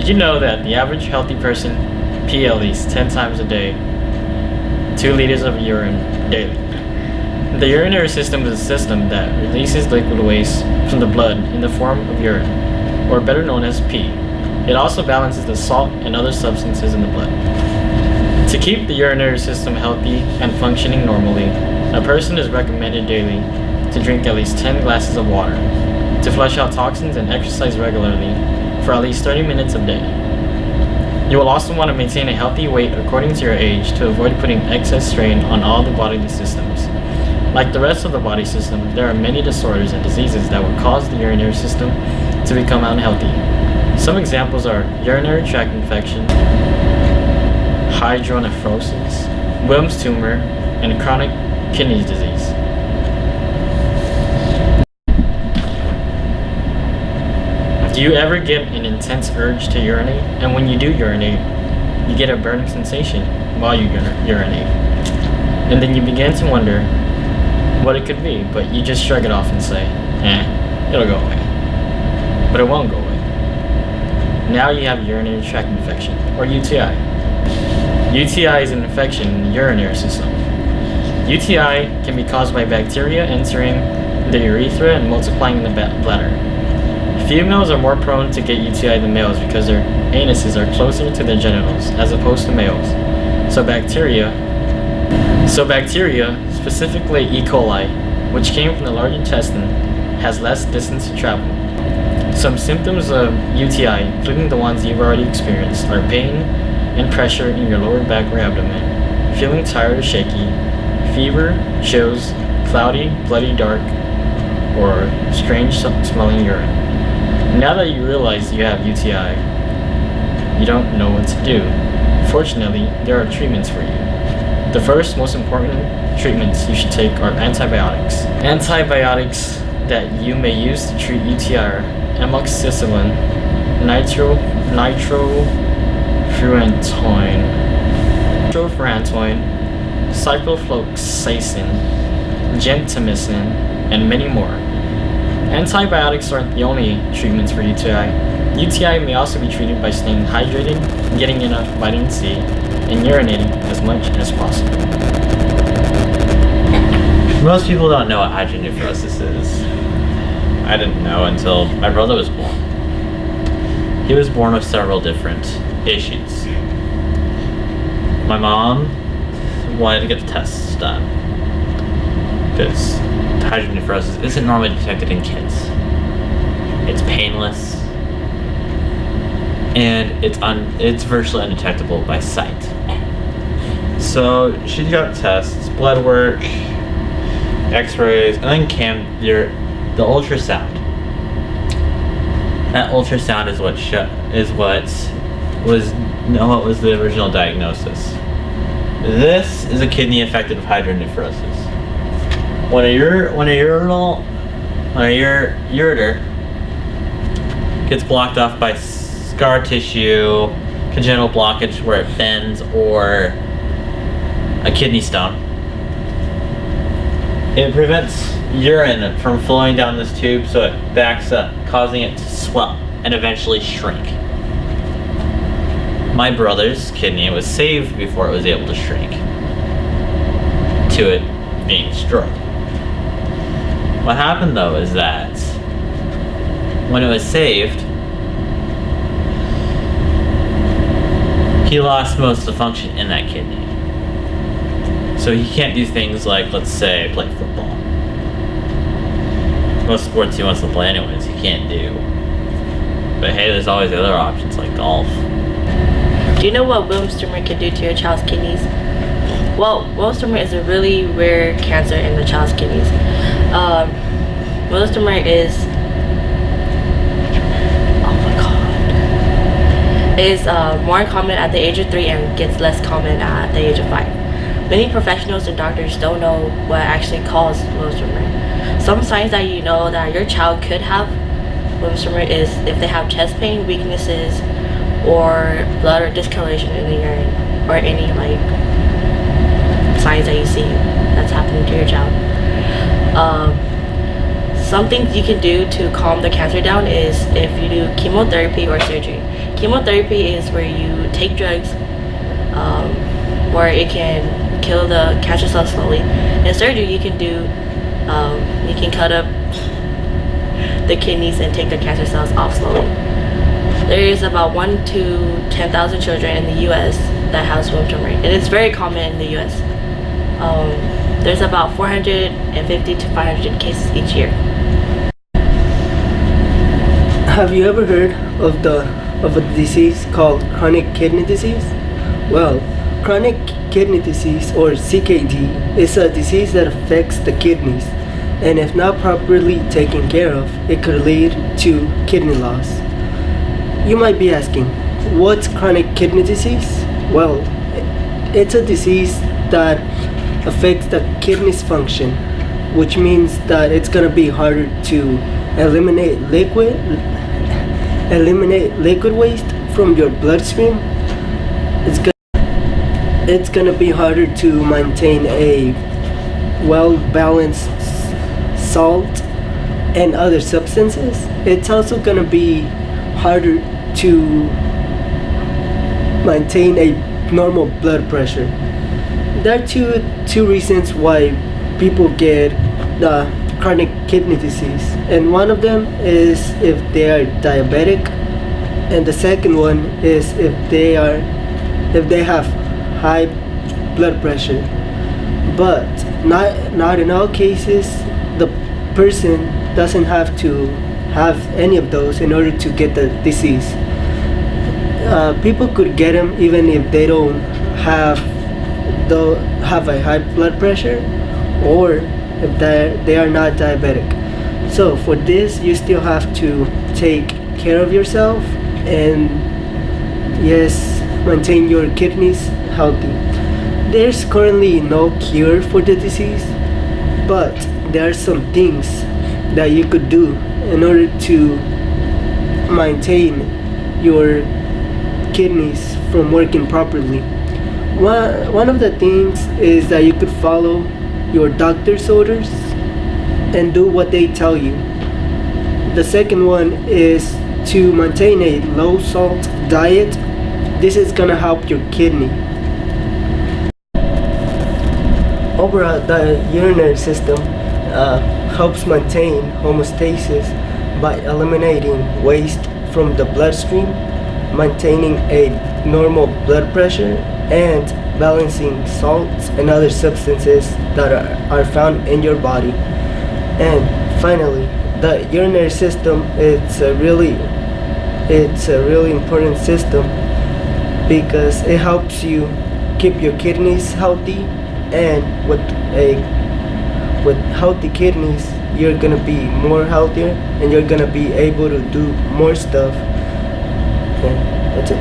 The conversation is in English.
Did you know that the average healthy person pee at least 10 times a day, 2 liters of urine daily? The urinary system is a system that releases liquid waste from the blood in the form of urine, or better known as pee. It also balances the salt and other substances in the blood. To keep the urinary system healthy and functioning normally, a person is recommended daily to drink at least 10 glasses of water, to flush out toxins and exercise regularly for at least 30 minutes a day. You will also want to maintain a healthy weight according to your age to avoid putting excess strain on all the bodily systems. Like the rest of the body system, there are many disorders and diseases that will cause the urinary system to become unhealthy. Some examples are urinary tract infection, hydronephrosis, Wilms tumor, and chronic kidney disease. Do you ever get an intense urge to urinate? And when you do urinate, you get a burning sensation while you urinate. And then you begin to wonder what it could be, but you just shrug it off and say, it'll go away. But it won't go away. Now you have urinary tract infection, or UTI. UTI is an infection in the urinary system. UTI can be caused by bacteria entering the urethra and multiplying in the bladder. Females are more prone to get UTI than males because their anuses are closer to their genitals as opposed to males. So bacteria, specifically E. coli, which came from the large intestine, has less distance to travel. Some symptoms of UTI, including the ones you've already experienced, are pain and pressure in your lower back or abdomen, feeling tired or shaky, fever, chills, cloudy, bloody dark, or strange smelling urine. Now that you realize you have UTI, you don't know what to do. Fortunately, there are treatments for you. The first most important treatments you should take are antibiotics. Antibiotics that you may use to treat UTI are amoxicillin, nitrofurantoin, cyclofloxacin, gentamicin, and many more. Antibiotics aren't the only treatments for UTI. UTI may also be treated by staying hydrated, getting enough vitamin C, and urinating as much as possible. Most people don't know what hydronephrosis is. I didn't know until my brother was born. He was born with several different issues. My mom wanted to get the tests done because hydronephrosis isn't normally detected in kids. It's painless, and it's virtually undetectable by sight. So she got tests, blood work, X-rays, and then the ultrasound. That ultrasound is what was the original diagnosis. This is a kidney affected with hydronephrosis. When a ureter gets blocked off by scar tissue, congenital blockage where it bends, or a kidney stone, it prevents urine from flowing down this tube, so it backs up, causing it to swell and eventually shrink. My brother's kidney was saved before it was able to shrink to it being destroyed. What happened though is that when it was saved, he lost most of the function in that kidney. So he can't do things like, let's say, play football. Most sports he wants to play anyways, he can't do. But hey, there's always other options like golf. Do you know what Wilms tumor can do to your child's kidneys? Well, Wilms tumor is a really rare cancer in the child's kidneys. Wilms tumor is more common at the age of 3 and gets less common at the age of 5. Many professionals and doctors don't know what actually causes Wilms tumor. Some signs that you know that your child could have Wilms tumor is if they have chest pain, weaknesses, or blood or discoloration in the urine, or any signs that you see that's happening to your child. Some things you can do to calm the cancer down is if you do chemotherapy or surgery. Chemotherapy is where you take drugs, where it can kill the cancer cells slowly. In surgery, you can cut up the kidneys and take the cancer cells off slowly. There is about 1 to 10,000 children in the U.S. that have swim tumor, and it's very common in the U.S. There's about 450 to 500 cases each year. Have you ever heard of a disease called chronic kidney disease? Well, chronic kidney disease, or CKD, is a disease that affects the kidneys, and if not properly taken care of, it could lead to kidney loss. You might be asking, what's chronic kidney disease? Well, it's a disease that affects the kidney's function, which means that it's gonna be harder to eliminate liquid waste from your bloodstream. It's gonna be harder to maintain a well-balanced salt and other substances. It's also gonna be harder to maintain a normal blood pressure. There are two reasons why people get the chronic kidney disease, and one of them is if they are diabetic, and the second one is if they have high blood pressure. But not in all cases the person doesn't have to have any of those in order to get the disease. People could get them even if they don't have a high blood pressure, or if they are not diabetic. So for this, you still have to take care of yourself and yes, maintain your kidneys healthy. There's currently no cure for the disease, but there are some things that you could do in order to maintain your kidneys from working properly. One of the things is that you could follow your doctor's orders and do what they tell you. The second one is to maintain a low salt diet. This is gonna help your kidney. Overall, the urinary system helps maintain homeostasis by eliminating waste from the bloodstream, maintaining a normal blood pressure, and balancing salts and other substances that are found in your body. And finally, the urinary system, it's a really important system because it helps you keep your kidneys healthy, and with healthy kidneys you're gonna be more healthier and you're gonna be able to do more stuff. And that's it.